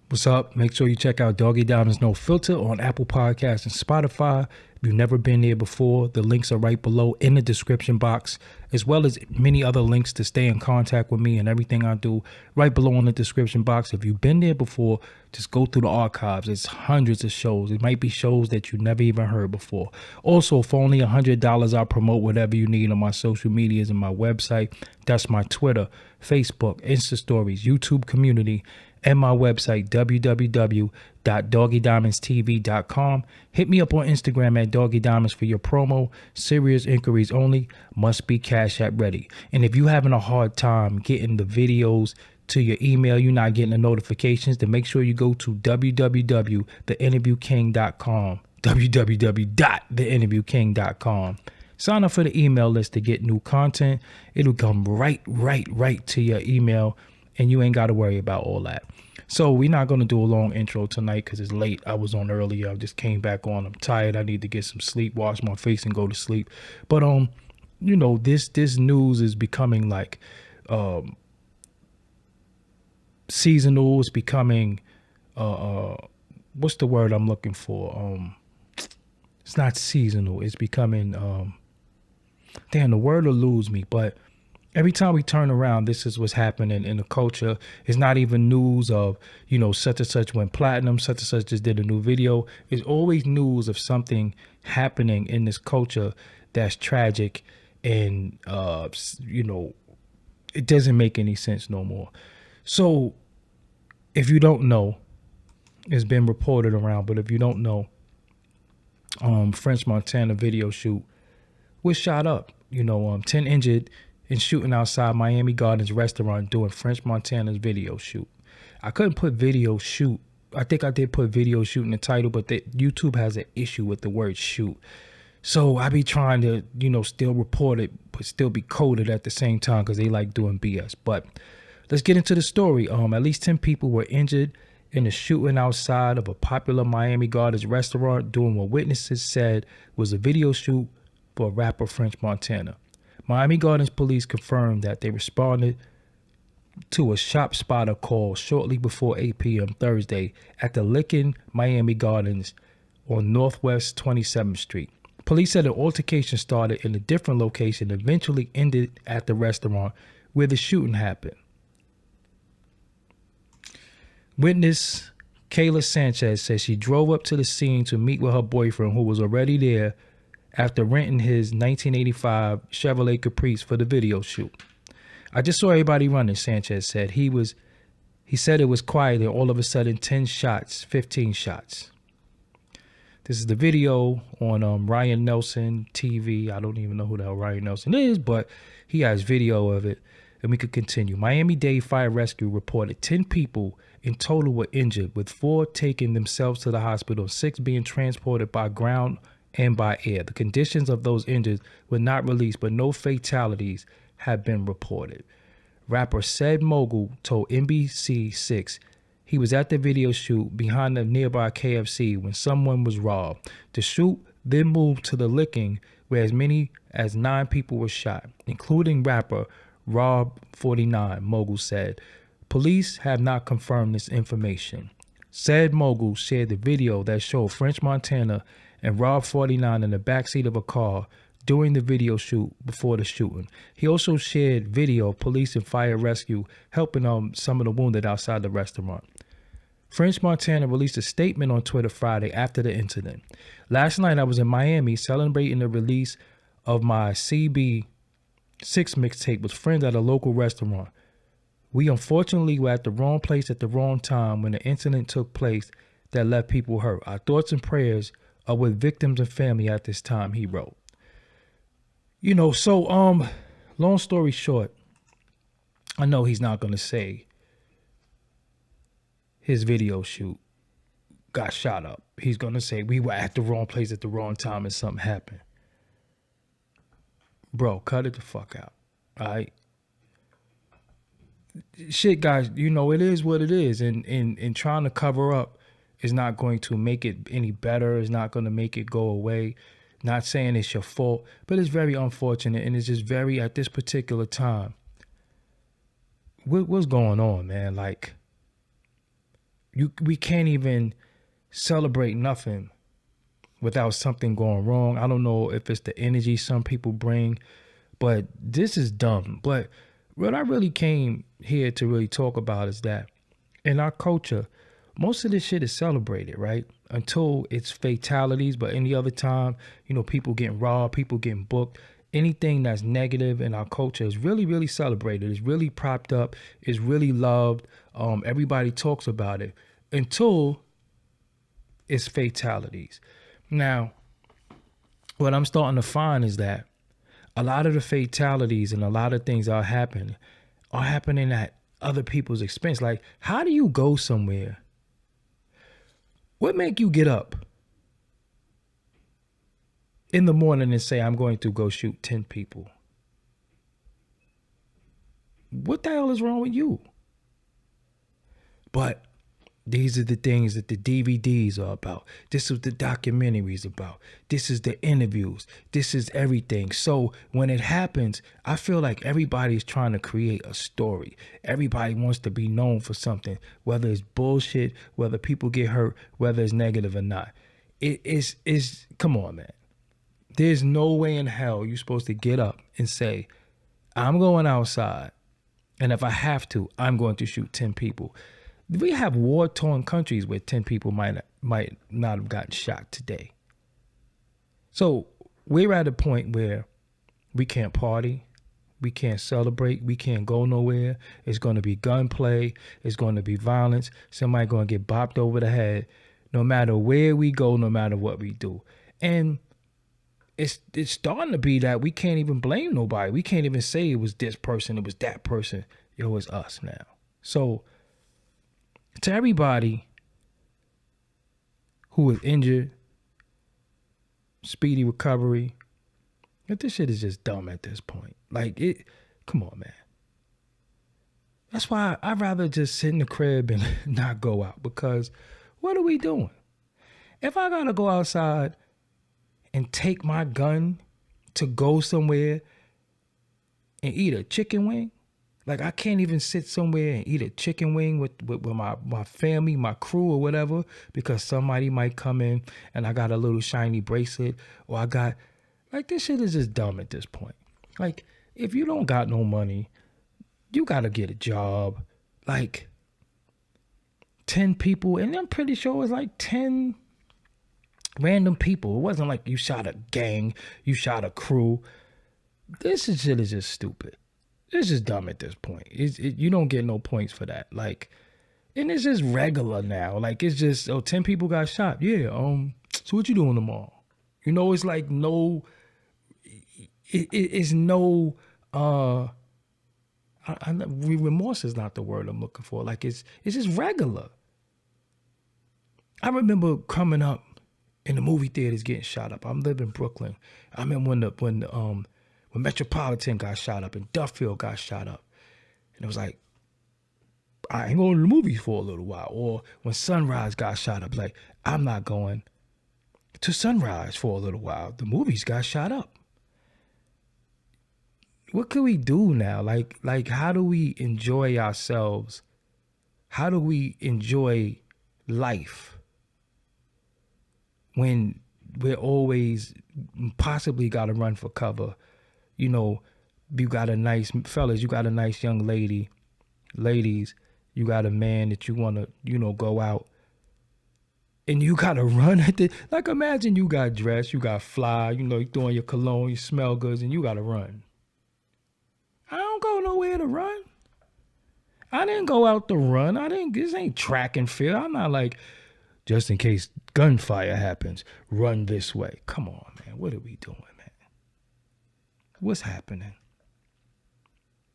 What's up? Make sure you check out Doggie Diamonds No Filter on Apple Podcasts and Spotify. If you've never been there before, the links are right below in the description box, as well as many other links to stay in contact with me and everything I do right below in the description box. If you've been there before, just go through the archives. It's hundreds of shows. It might be shows that you never even heard before. Also, for only $100, I'll promote whatever you need on my social medias and my website. That's my Twitter, Facebook, Insta Stories, YouTube community, and my website, www.doggiediamondstv.com. Hit me up on Instagram at Doggie Diamonds for your promo. Serious inquiries only. Must be Cash App ready. And if you're having a hard time getting the videos to your email, you're not getting the notifications, then make sure you go to www.theinterviewking.com. www.theinterviewking.com. Sign up for the email list to get new content. It'll come right to your email, and you ain't got to worry about all that. So we're not going to do a long intro tonight because it's late. I was on earlier. I just came back on. I'm tired. I need to get some sleep, wash my face, and go to sleep. But, this news is becoming like seasonal. It's becoming, what's the word I'm looking for? It's not seasonal. It's becoming, the word will lose me, but every time we turn around, this is what's happening in the culture. It's not even news of, such and such went platinum, such and such just did a new video. It's always news of something happening in this culture that's tragic and, it doesn't make any sense no more. So if you don't know, it's been reported around, but if you don't know, French Montana video shoot was shot up, 10 injured in shooting outside Miami Gardens restaurant doing French Montana's video shoot. I couldn't put video shoot. I think I did put video shoot in the title, but YouTube has an issue with the word shoot. So I be trying to, still report it, but still be coded at the same time because they like doing BS. But let's get into the story. At least 10 people were injured in the shooting outside of a popular Miami Gardens restaurant doing what witnesses said was a video shoot for rapper French Montana. Miami Gardens police confirmed that they responded to a shop spotter call shortly before 8 p.m. Thursday at the Lickin' Miami Gardens on Northwest 27th Street. Police said an altercation started in a different location and eventually ended at the restaurant where the shooting happened. Witness Kayla Sanchez says she drove up to the scene to meet with her boyfriend, who was already there, after renting his 1985 Chevrolet Caprice for the video shoot. I just saw everybody running, Sanchez said. He said it was quiet and all of a sudden 10 shots, 15 shots. This is the video on Ryan Nelson TV. I don't even know who the hell Ryan Nelson is, but he has video of it. And we could continue. Miami-Dade Fire Rescue reported 10 people in total were injured, with 4 taking themselves to the hospital, 6 being transported by ground and by air. The conditions of those injured were not released, but no fatalities have been reported. Rapper Said Mogul told NBC6 he was at the video shoot behind the nearby KFC when someone was robbed. The shoot then moved to the Licking, where as many as 9 people were shot, including rapper Rob 49, Mogul said. Police have not confirmed this information. Said Mogul shared the video that showed French Montana and Rob 49 in the backseat of a car during the video shoot before the shooting. He also shared video of police and fire rescue helping some of the wounded outside the restaurant. French Montana released a statement on Twitter Friday after the incident. Last night I was in Miami celebrating the release of my CB6 mixtape with friends at a local restaurant. We unfortunately were at the wrong place at the wrong time when the incident took place that left people hurt. Our thoughts and prayers are with victims and family at this time, he wrote. Long story short, I know he's not going to say his video shoot got shot up. He's going to say we were at the wrong place at the wrong time and something happened. Bro, cut it the fuck out. All right? Shit, guys, it is what it is. And trying to cover up is not going to make it any better. It's not going to make it go away. Not saying it's your fault, but it's very unfortunate. And it's just very, at this particular time, what's going on, man? Like, we can't even celebrate nothing without something going wrong. I don't know if it's the energy some people bring, but this is dumb. But what I really came here to really talk about is that in our culture, most of this shit is celebrated, right? Until it's fatalities, but any other time, people getting robbed, people getting booked, anything that's negative in our culture is really, really celebrated. It's really propped up. It's really loved. Everybody talks about it until it's fatalities. Now, what I'm starting to find is that a lot of the fatalities and a lot of things are happening at other people's expense. Like, how do you go somewhere? What make you get up in the morning and say, I'm going to go shoot 10 people? What the hell is wrong with you? But these are the things that the DVDs are about. This is the documentaries about. This is the interviews. This is everything. So when it happens, I feel like everybody's trying to create a story. Everybody wants to be known for something, whether it's bullshit, whether people get hurt, whether it's negative or not. It's come on, man. There's no way in hell you're supposed to get up and say, I'm going outside, and if I have to, I'm going to shoot 10 people. We have war-torn countries where 10 people might not have gotten shot today. So we're at a point where we can't party, we can't celebrate, we can't go nowhere. It's going to be gunplay. It's going to be violence. Somebody going to get bopped over the head no matter where we go, no matter what we do. And it's starting to be that we can't even blame nobody. We can't even say it was this person, it was that person. It was us now. So to everybody who is injured, speedy recovery. This shit is just dumb at this point. Like, come on, man. That's why I'd rather just sit in the crib and not go out, because what are we doing? If I gotta go outside and take my gun to go somewhere and eat a chicken wing, like, I can't even sit somewhere and eat a chicken wing with my family, my crew or whatever, because somebody might come in and I got a little shiny bracelet, or I got, like, this shit is just dumb at this point. Like, if you don't got no money, you got to get a job. Like, 10 people, and I'm pretty sure it was like 10 random people. It wasn't like you shot a gang, you shot a crew. This shit is just stupid. It's just dumb at this point. You don't get no points for that. Like, and it's just regular now. Like, it's just, 10 people got shot. Yeah, so what you doing tomorrow? It's like no, it's no, remorse is not the word I'm looking for. Like, it's just regular. I remember coming up in the movie theaters getting shot up. I'm living in Brooklyn. I remember when Metropolitan got shot up and Duffield got shot up. And it was like, I ain't going to the movies for a little while. Or when Sunrise got shot up, like, I'm not going to Sunrise for a little while. The movies got shot up. What can we do now? Like, how do we enjoy ourselves? How do we enjoy life when we're always possibly got to run for cover? You got a nice, fellas, you got a nice young lady. Ladies, you got a man that you want to, go out. And you got to run at the, like, imagine you got dressed, you got fly, you throwing your cologne, you smell good, and you got to run. I don't go nowhere to run. I didn't go out to run. This ain't track and field. I'm not like, just in case gunfire happens, run this way. Come on, man. What are we doing, man? What's happening?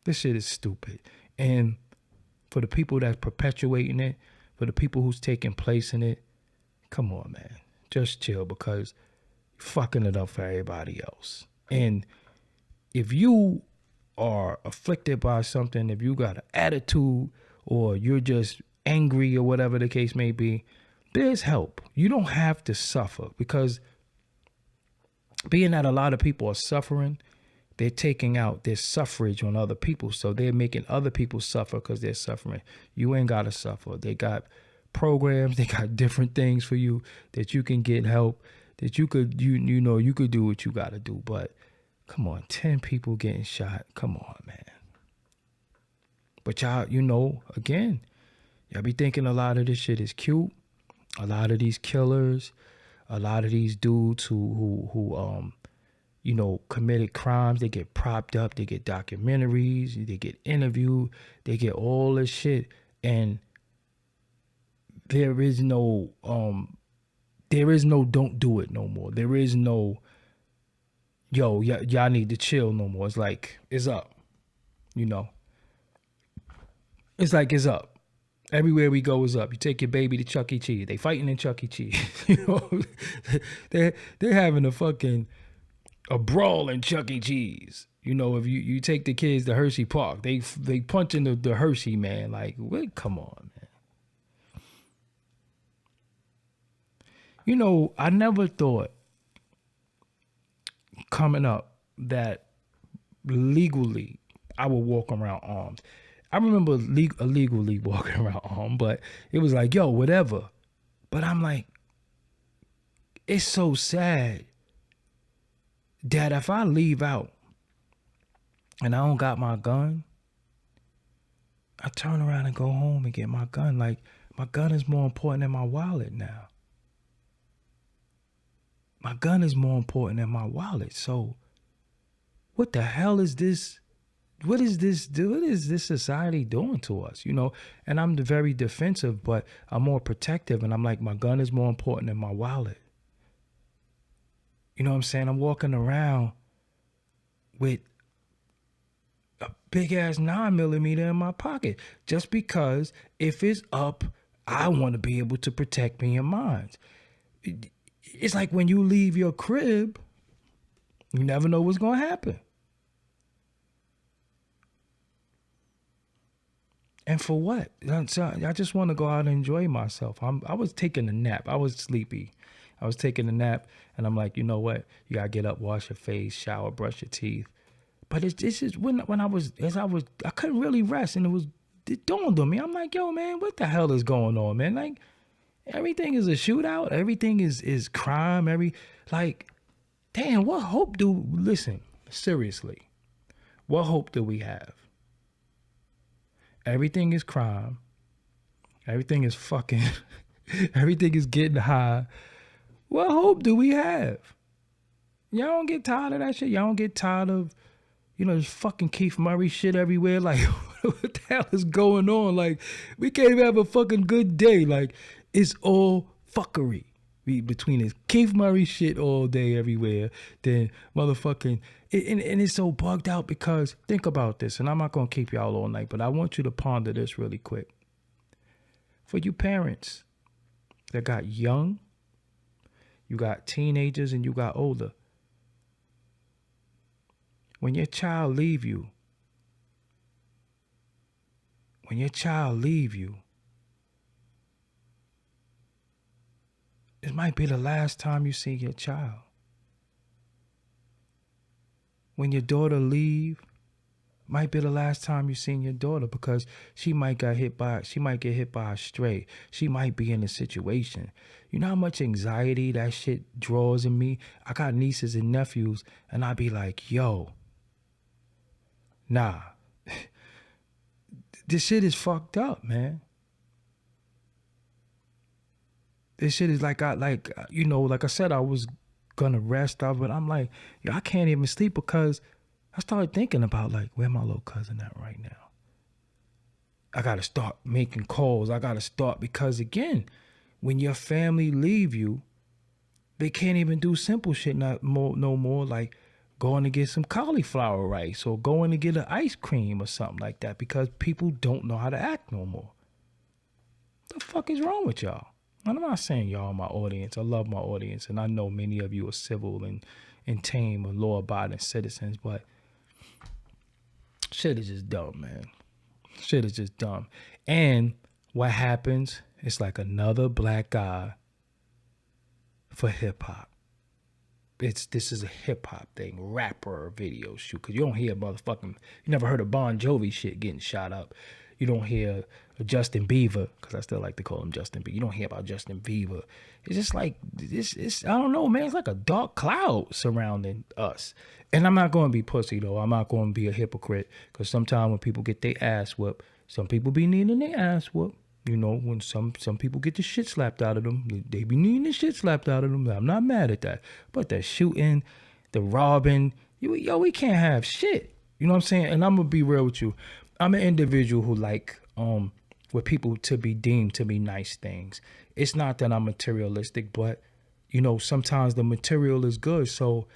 This shit is stupid. And for the people that's perpetuating it, for the people who's taking place in it, come on, man. Just chill, because you're fucking it up for everybody else. And if you are afflicted by something, if you got an attitude, or you're just angry, or whatever the case may be, there's help. You don't have to suffer, because being that a lot of people are suffering, they're taking out their suffrage on other people. So they're making other people suffer because they're suffering. You ain't got to suffer. They got programs, they got different things for you that you can get help, that you could you could do what you gotta do. But come on, 10 people getting shot. Come on, man. But y'all, again, y'all be thinking a lot of this shit is cute. A lot of these killers, a lot of these dudes who committed crimes, they get propped up, they get documentaries, they get interviewed, they get all this shit, and there is no don't do it no more. There is no y'all need to chill no more. It's like it's up, It's like it's up. Everywhere we go is up. You take your baby to Chuck E. Cheese. They fighting in Chuck E. Cheese. They're having a brawl in Chuck E. Cheese. If you take the kids to Hershey Park, they punching the Hershey man. Like, wait, come on, man. I never thought coming up that legally I would walk around armed. I remember illegally walking around armed, but it was like, yo, whatever. But I'm like, it's so sad that if I leave out and I don't got my gun, I turn around and go home and get my gun. Like, my gun is more important than my wallet now. My gun is more important than my wallet. So what the hell is this? What is this society doing to us? And I'm very defensive, but I'm more protective. And I'm like, my gun is more important than my wallet. You know what I'm saying? I'm walking around with a big ass 9mm in my pocket just because if it's up, I want to be able to protect me and mine. It's like when you leave your crib, you never know what's going to happen. And for what? I just want to go out and enjoy myself. I was taking a nap. I was sleepy. I was taking a nap, and I'm like, you know what? You gotta get up, wash your face, shower, brush your teeth. But it's just when I couldn't really rest, and it dawned on me. I'm like, yo, man, what the hell is going on, man? Like, everything is a shootout. Everything is crime. Damn, what hope listen, seriously, what hope do we have? Everything is crime. Everything is fucking, everything is getting high. What hope do we have? Y'all don't get tired of that shit? Y'all don't get tired of, this fucking Keith Murray shit everywhere? Like, what the hell is going on? Like, we can't even have a fucking good day. Like, it's all fuckery. Between this Keith Murray shit all day everywhere, then motherfucking, and it's so bugged out because think about this, and I'm not going to keep y'all all night, but I want you to ponder this really quick. For you parents that got young, you got teenagers, and you got older, when your child leave you, it might be the last time you see your child. When your daughter leave, might be the last time you seen your daughter because she might get hit by a stray. She might be in a situation. You know how much anxiety that shit draws in me? I got nieces and nephews, and I be like, yo, nah, this shit is fucked up, man. This shit is like I said, I was gonna rest up, but I'm like, I can't even sleep because I started thinking about like, where my little cousin at right now? I gotta start making calls. Because again, when your family leave you, they can't even do simple shit no more, like going to get some cauliflower rice or going to get an ice cream or something like that because people don't know how to act no more. What the fuck is wrong with y'all? And I'm not saying y'all are my audience. I love my audience, and I know many of you are civil and tame and law-abiding citizens, but shit is just dumb, man. Shit is just dumb. And what happens, it's like another black guy for hip-hop. This is a hip-hop thing, rapper video shoot, because you don't hear you never heard of Bon Jovi shit getting shot up. You don't hear Justin Bieber, because I still like to call him Justin Bieber. You don't hear about Justin Bieber. It's just like, it's I don't know, man. It's like a dark cloud surrounding us. And I'm not going to be pussy, though. I'm not going to be a hypocrite, because sometimes when people get their ass whooped, some people be needing their ass whooped. You know, when some people get the shit slapped out of them, they be needing the shit slapped out of them. I'm not mad at that. But the shooting, the robbing, we can't have shit. You know what I'm saying? And I'm going to be real with you. I'm an individual who like with people to be deemed to be nice things. It's not that I'm materialistic, but, you know, sometimes the material is good. So,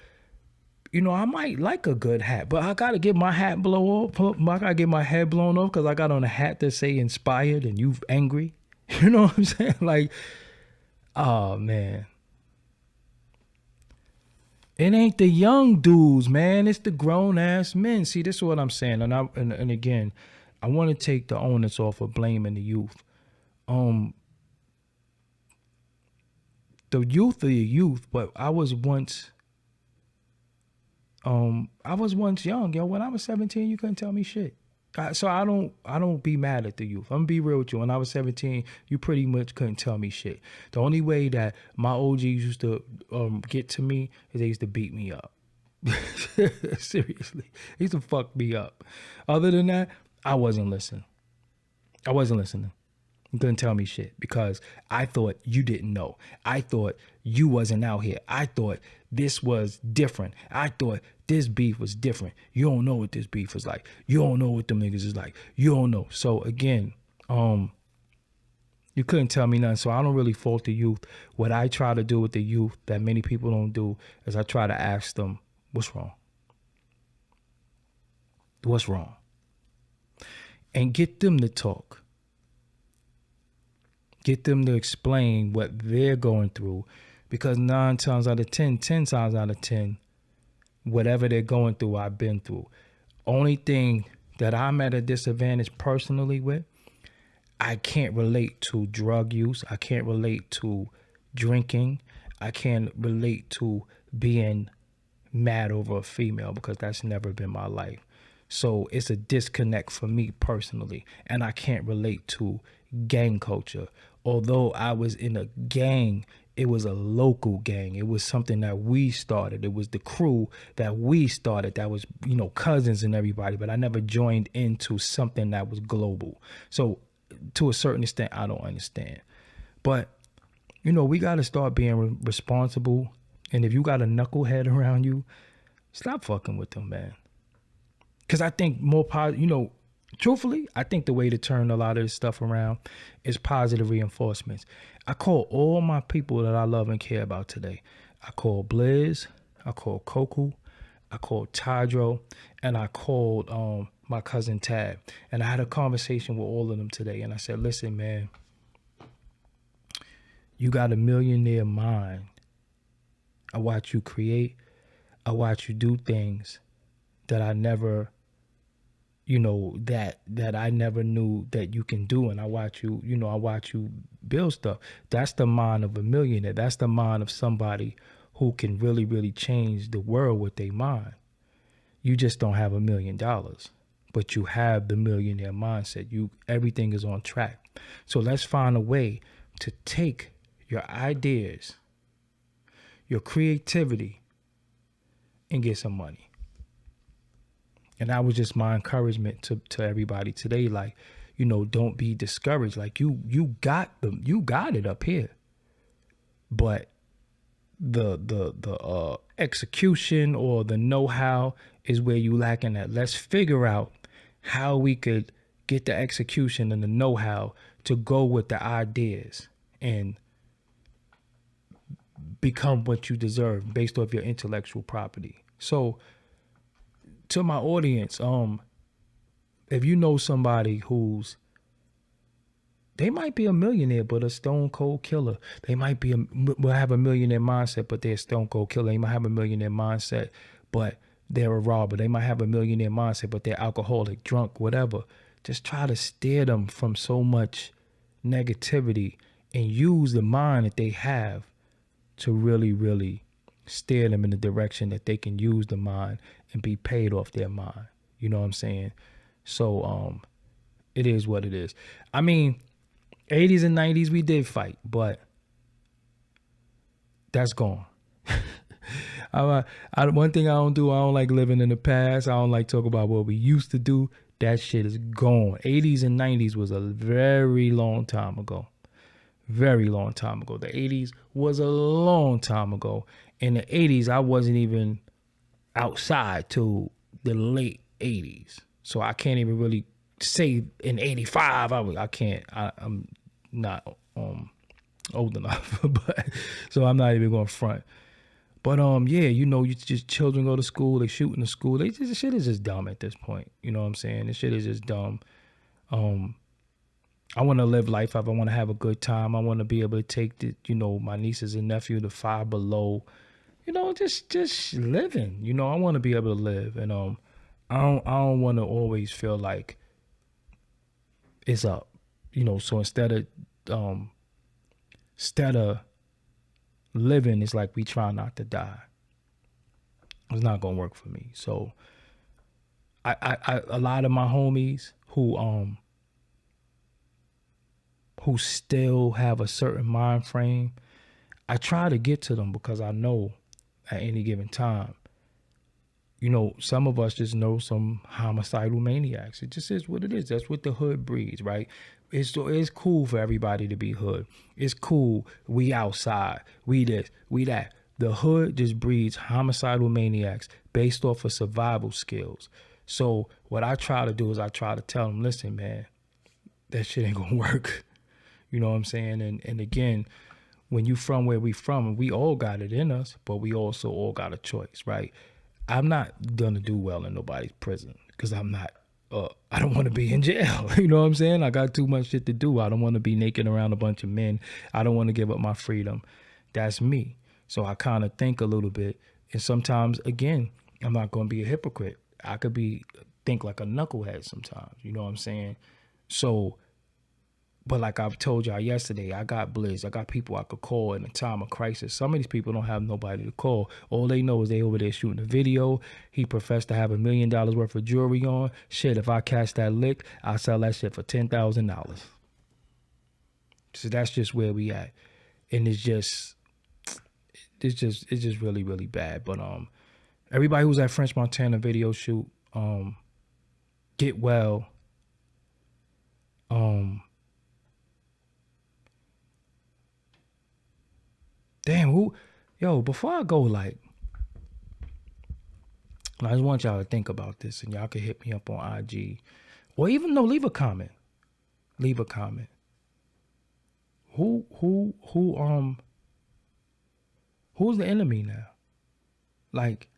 you know, I might like a good hat, but I got to get my hat blown off. I got to get my head blown off because I got on a hat that say inspired and you angry. You know what I'm saying? Like, oh, man. It ain't the young dudes, man. It's the grown-ass men. See, this is what I'm saying. And again, I want to take the onus off of blaming the youth. The youth are the youth, but I was once young, yo. When I was 17, you couldn't tell me shit. So I don't be mad at the youth. I'm gonna be real with you. When I was 17, you pretty much couldn't tell me shit. The only way that my OGs used to get to me is they used to beat me up. Seriously, they used to fuck me up. Other than that, I wasn't listening. You couldn't tell me shit because I thought you didn't know. I thought you wasn't out here. I thought this was different. I thought this beef was different. You don't know what this beef is like. You don't know what them niggas is like. You don't know. So again, you couldn't tell me nothing. So I don't really fault the youth. What I try to do with the youth that many people don't do is I try to ask them, what's wrong? What's wrong? And get them to talk. Get them to explain what they're going through, because 10 times out of 10, whatever they're going through, I've been through. Only thing that I'm at a disadvantage personally with, I can't relate to drug use. I can't relate to drinking. I can't relate to being mad over a female because that's never been my life. So it's a disconnect for me personally, and I can't relate to gang culture. Although I was in a gang, it was a local gang. It was something that we started. It was the crew that we started that was, you know, cousins and everybody, but I never joined into something that was global. So to a certain extent, I don't understand. But, you know, we got to start being responsible. And if you got a knucklehead around you, stop fucking with them, man. Because I think more positive, you know, truthfully, I think the way to turn a lot of this stuff around is positive reinforcements. I call all my people that I love and care about today. I call Blizz, I call Coco, I called Tydro, and I called my cousin Tad. And I had a conversation with all of them today. And I said, listen, man, you got a millionaire mind. I watch you create. I watch you do things that I never, you know, that I never knew that you can do. And I watch you, you know, I watch you build stuff. That's the mind of a millionaire. That's the mind of somebody who can really, really change the world with their mind. You just don't have $1 million, but you have the millionaire mindset. Everything is on track. So let's find a way to take your ideas, your creativity, and get some money. And that was just my encouragement to everybody today. Like, you know, don't be discouraged. Like you got it up here, but the execution or the know-how is where you lacking at. Let's figure out how we could get the execution and the know-how to go with the ideas and become what you deserve based off your intellectual property. So to my audience, if you know somebody they might be a millionaire, but a stone cold killer. They might will have a millionaire mindset, but they're a stone cold killer. They might have a millionaire mindset, but they're a robber. They might have a millionaire mindset, but they're alcoholic, drunk, whatever. Just try to steer them from so much negativity and use the mind that they have to really, really steer them in the direction that they can use the mind and be paid off their mind. You know what I'm saying? So It is what it is. I mean, 80s and 90s, we did fight, but that's gone. One thing I don't do, I don't like living in the past. I don't like talking about what we used to do. That shit is gone. 80s and 90s was a very long time ago. Very long time ago. The 80s was a long time ago. In the 80s, I wasn't even outside till the late 80s. So I can't even really say in 85, I'm not old enough. But so I'm not even going to front. But yeah, you know, you just children go to school, they shoot in the school. This shit is just dumb at this point. You know what I'm saying? This shit is just dumb. I want to live life. I want to have a good time. I want to be able to take my nieces and nephew to Five Below. You know, just living. You know, I want to be able to live, and I don't want to always feel like it's up. You know, so instead of living, it's like we try not to die. It's not gonna work for me. So I a lot of my homies who still have a certain mind frame, I try to get to them because I know at any given time, you know, some of us just know some homicidal maniacs. It just is what it is. That's what the hood breeds, right? It's cool for everybody to be hood. It's cool. We outside. We this. We that. The hood just breeds homicidal maniacs based off of survival skills. So what I try to do is I try to tell them, listen, man, that shit ain't gonna work. You know what I'm saying? And again, when you from where we from, we all got it in us, but we also all got a choice, right? I'm not gonna do well in nobody's prison because I'm not. I don't want to be in jail. You know what I'm saying? I got too much shit to do. I don't want to be naked around a bunch of men. I don't want to give up my freedom. That's me. So I kind of think a little bit. And sometimes, again, I'm not going to be a hypocrite. I could think like a knucklehead sometimes. You know what I'm saying? So, but like I've told y'all yesterday, I got Blizz. I got people I could call in a time of crisis. Some of these people don't have nobody to call. All they know is they over there shooting a video. He professed to have $1 million worth of jewelry on. Shit, if I catch that lick, I'll sell that shit for $10,000. So that's just where we at. And it's just really, really bad. But everybody who's at French Montana video shoot, get well. Damn, before I go, like, I just want y'all to think about this, and y'all can hit me up on IG, or even leave a comment. Leave a comment. Who's the enemy now? Like,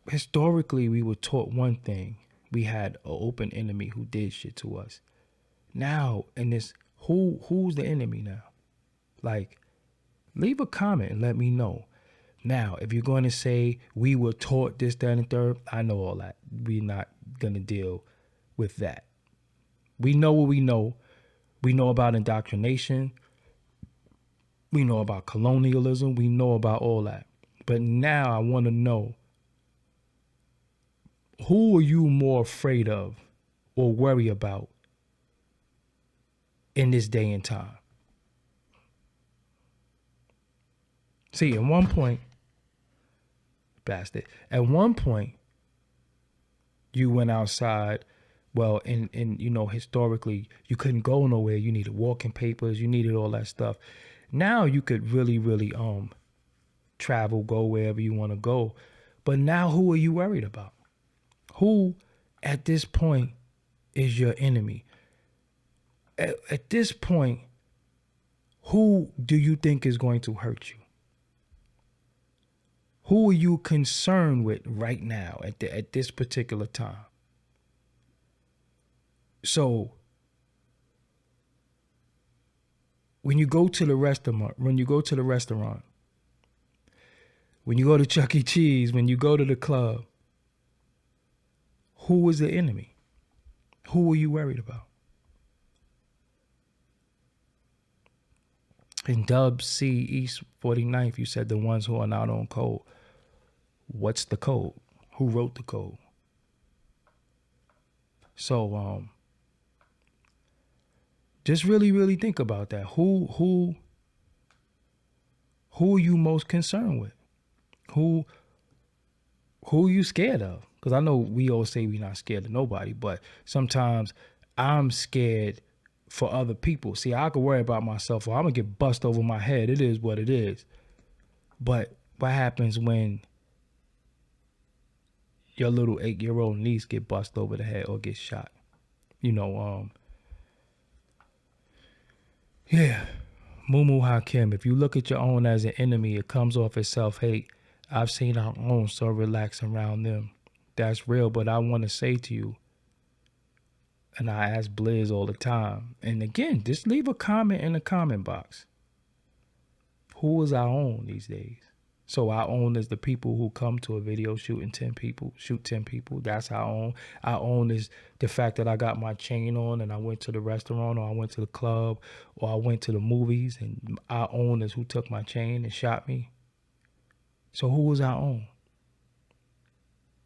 historically, we were taught one thing. We had an open enemy who did shit to us. Now, in this, who's the enemy now? Like, leave a comment and let me know. Now, if you're going to say we were taught this, that, and the third, I know all that. We're not going to deal with that. We know what we know. We know about indoctrination. We know about colonialism. We know about all that. But now I want to know, who are you more afraid of or worry about in this day and time? See, at one point, you went outside. Well, and historically, you couldn't go nowhere. You needed walking papers. You needed all that stuff. Now you could really, really travel, go wherever you want to go. But now, who are you worried about? Who, at this point, is your enemy? At this point, who do you think is going to hurt you? Who are you concerned with right now at this particular time? So when you go to the restaurant, when you go to Chuck E. Cheese, when you go to the club, who is the enemy? Who are you worried about? In Dub C East 49th, you said the ones who are not on code. What's the code? Who wrote the code? So just really think about that. Who are you most concerned with? Who are you scared of? Because I know we all say we're not scared of nobody, but sometimes I'm scared for other people. See, I could worry about myself, or I'm gonna get bust over my head. It is what it is. But what happens when your little 8-year-old niece get bust over the head or get shot? Yeah. Mumu Hakim, if you look at your own as an enemy, it comes off as self-hate. I've seen our own, so relax around them. That's real, but I want to say to you, and I ask Blizz all the time, and again, just leave a comment in the comment box. Who is our own these days? So our own is the people who come to a video shooting 10 people, shoot 10 people. That's our own. Our own is the fact that I got my chain on and I went to the restaurant, or I went to the club, or I went to the movies, and our own is who took my chain and shot me. So who is our own?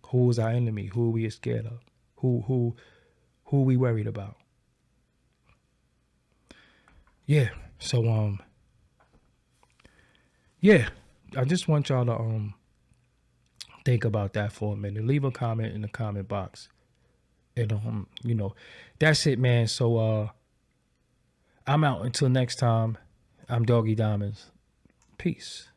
Who is our enemy? Who are we scared of? Who are we worried about? Yeah. So yeah. I just want y'all to think about that for a minute. Leave a comment in the comment box. And that's it, man. So I'm out until next time. I'm Doggie Diamonds. Peace.